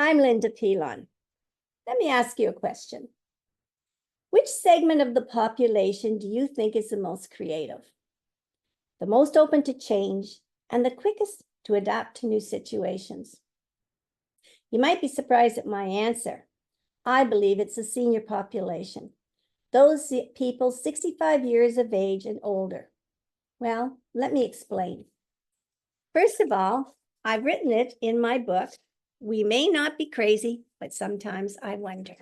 I'm Linda Pilon. Let me ask you a question. Which segment of the population do you think is the most creative, the most open to change, and the quickest to adapt to new situations? You might be surprised at my answer. I believe it's the senior population, those people 65 years of age and older. Well, let me explain. First of all, I've written it in my book, We May Not Be Crazy, but Sometimes I Wonder.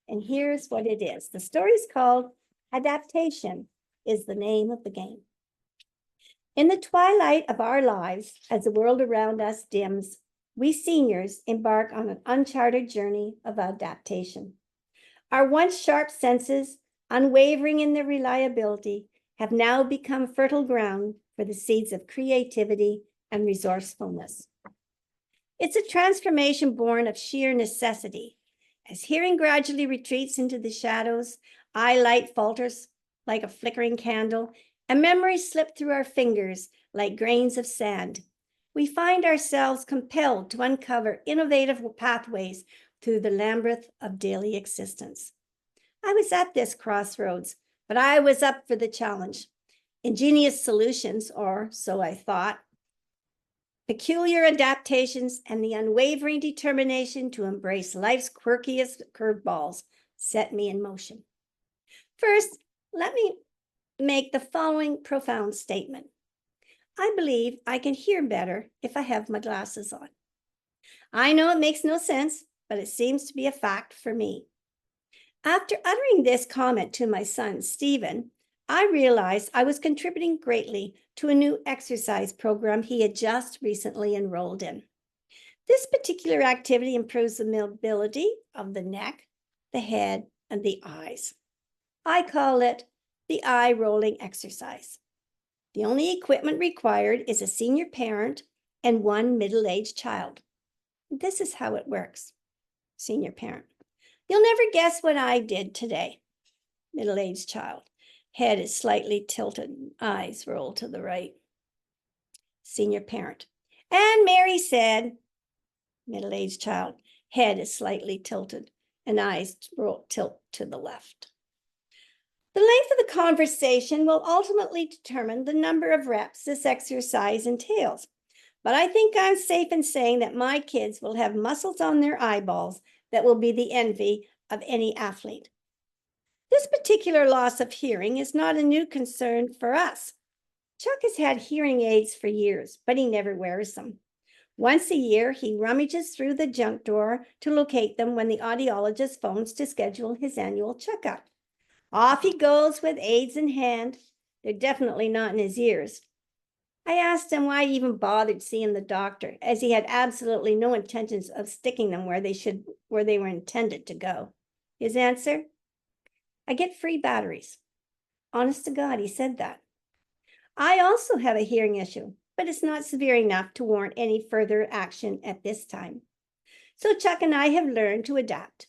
And here's what it is. The story's called Adaptation is the Name of the Game. In the twilight of our lives, as the world around us dims, we seniors embark on an uncharted journey of adaptation. Our once sharp senses, unwavering in their reliability, have now become fertile ground for the seeds of creativity and resourcefulness. It's a transformation born of sheer necessity. As hearing gradually retreats into the shadows, eyelight falters like a flickering candle, and memories slip through our fingers like grains of sand, we find ourselves compelled to uncover innovative pathways through the labyrinth of daily existence. I was at this crossroads, but I was up for the challenge. Ingenious solutions, or so I thought, peculiar adaptations, and the unwavering determination to embrace life's quirkiest curveballs set me in motion. First, let me make the following profound statement. I believe I can hear better if I have my glasses on. I know it makes no sense, but it seems to be a fact for me. After uttering this comment to my son, Stephen, I realized I was contributing greatly to a new exercise program he had just recently enrolled in. This particular activity improves the mobility of the neck, the head, and the eyes. I call it the eye rolling exercise. The only equipment required is a senior parent and one middle-aged child. This is how it works. Senior parent. You'll never guess what I did today. Middle-aged child. Head is slightly tilted, eyes roll to the right. Senior parent. And Mary said, middle-aged child, head is slightly tilted and eyes tilt to the left. The length of the conversation will ultimately determine the number of reps this exercise entails. But I think I'm safe in saying that my kids will have muscles on their eyeballs that will be the envy of any athlete. This particular loss of hearing is not a new concern for us. Chuck has had hearing aids for years, but he never wears them. Once a year, he rummages through the junk drawer to locate them when the audiologist phones to schedule his annual checkup. Off he goes with aids in hand. They're definitely not in his ears. I asked him why he even bothered seeing the doctor, as he had absolutely no intentions of sticking them where they were intended to go. His answer? I get free batteries. Honest to God, he said that. I also have a hearing issue, but it's not severe enough to warrant any further action at this time. So Chuck and I have learned to adapt.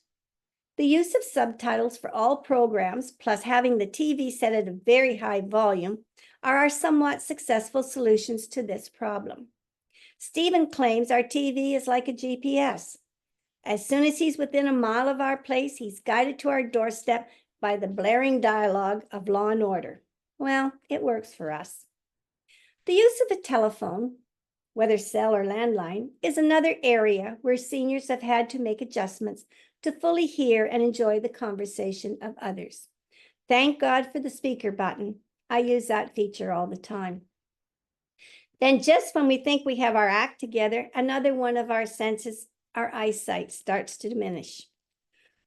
The use of subtitles for all programs, plus having the TV set at a very high volume, are our somewhat successful solutions to this problem. Stephen claims our TV is like a GPS. As soon as he's within a mile of our place, he's guided to our doorstep by the blaring dialogue of Law and Order. Well, it works for us. The use of a telephone, whether cell or landline, is another area where seniors have had to make adjustments to fully hear and enjoy the conversation of others. Thank God for the speaker button. I use that feature all the time. Then just when we think we have our act together, another one of our senses, our eyesight, starts to diminish.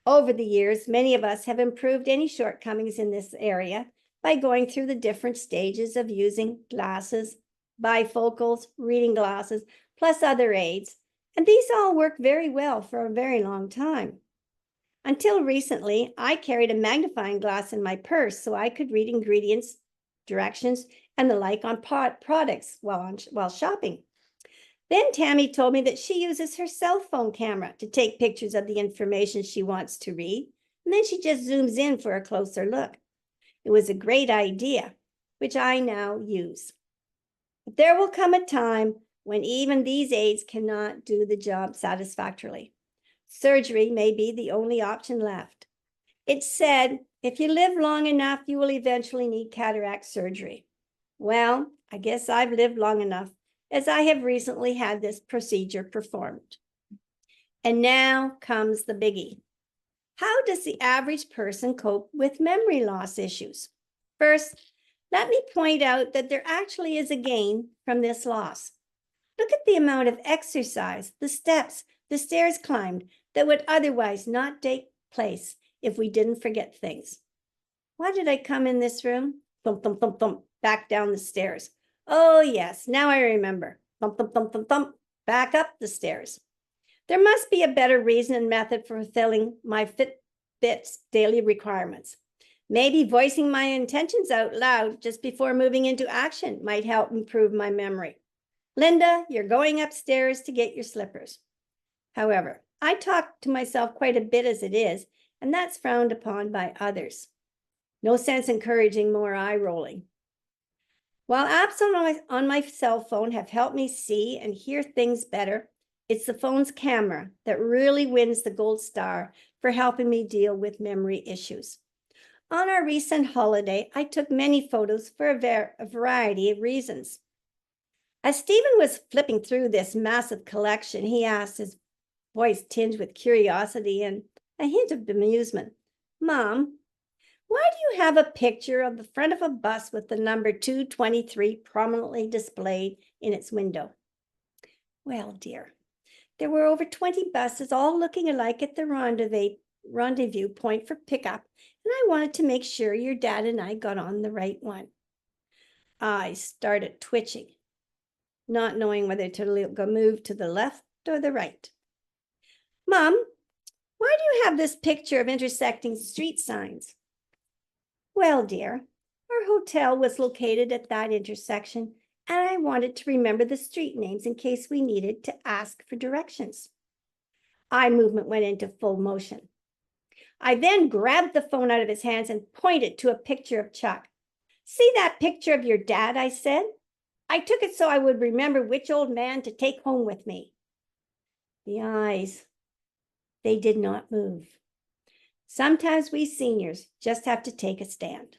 Over the years, many of us have improved any shortcomings in this area by going through the different stages of using glasses, bifocals, reading glasses, plus other aids, and these all work very well for a very long time. Until recently, I carried a magnifying glass in my purse so I could read ingredients, directions, and the like on products while shopping. Then Tammy told me that she uses her cell phone camera to take pictures of the information she wants to read, and then she just zooms in for a closer look. It was a great idea, which I now use. But there will come a time when even these aids cannot do the job satisfactorily. Surgery may be the only option left. It's said, if you live long enough, you will eventually need cataract surgery. Well, I guess I've lived long enough, as I have recently had this procedure performed. And now comes the biggie. How does the average person cope with memory loss issues? First, let me point out that there actually is a gain from this loss. Look at the amount of exercise, the steps, the stairs climbed that would otherwise not take place if we didn't forget things. Why did I come in this room? Thump, thump, thump, thump, back down the stairs. Oh yes, now I remember. Thump, thump, thump, thump, thump, back up the stairs. There must be a better reason and method for fulfilling my Fitbit's daily requirements. Maybe voicing my intentions out loud just before moving into action might help improve my memory. Linda, you're going upstairs to get your slippers. However, I talk to myself quite a bit as it is, and that's frowned upon by others. No sense encouraging more eye rolling. While apps on my cell phone have helped me see and hear things better, it's the phone's camera that really wins the gold star for helping me deal with memory issues. On our recent holiday, I took many photos for a variety of reasons. As Stephen was flipping through this massive collection, he asked, his voice tinged with curiosity and a hint of amusement, "Mom, why do you have a picture of the front of a bus with the number 223 prominently displayed in its window?" Well, dear, there were over 20 buses all looking alike at the rendezvous point for pickup, and I wanted to make sure your dad and I got on the right one. I started twitching, not knowing whether to move to the left or the right. "Mom, why do you have this picture of intersecting street signs?" Well, dear, our hotel was located at that intersection, and I wanted to remember the street names in case we needed to ask for directions. Eye movement went into full motion. I then grabbed the phone out of his hands and pointed to a picture of Chuck. "See that picture of your dad?" I said. "I took it so I would remember which old man to take home with me." The eyes, they did not move. Sometimes we seniors just have to take a stand.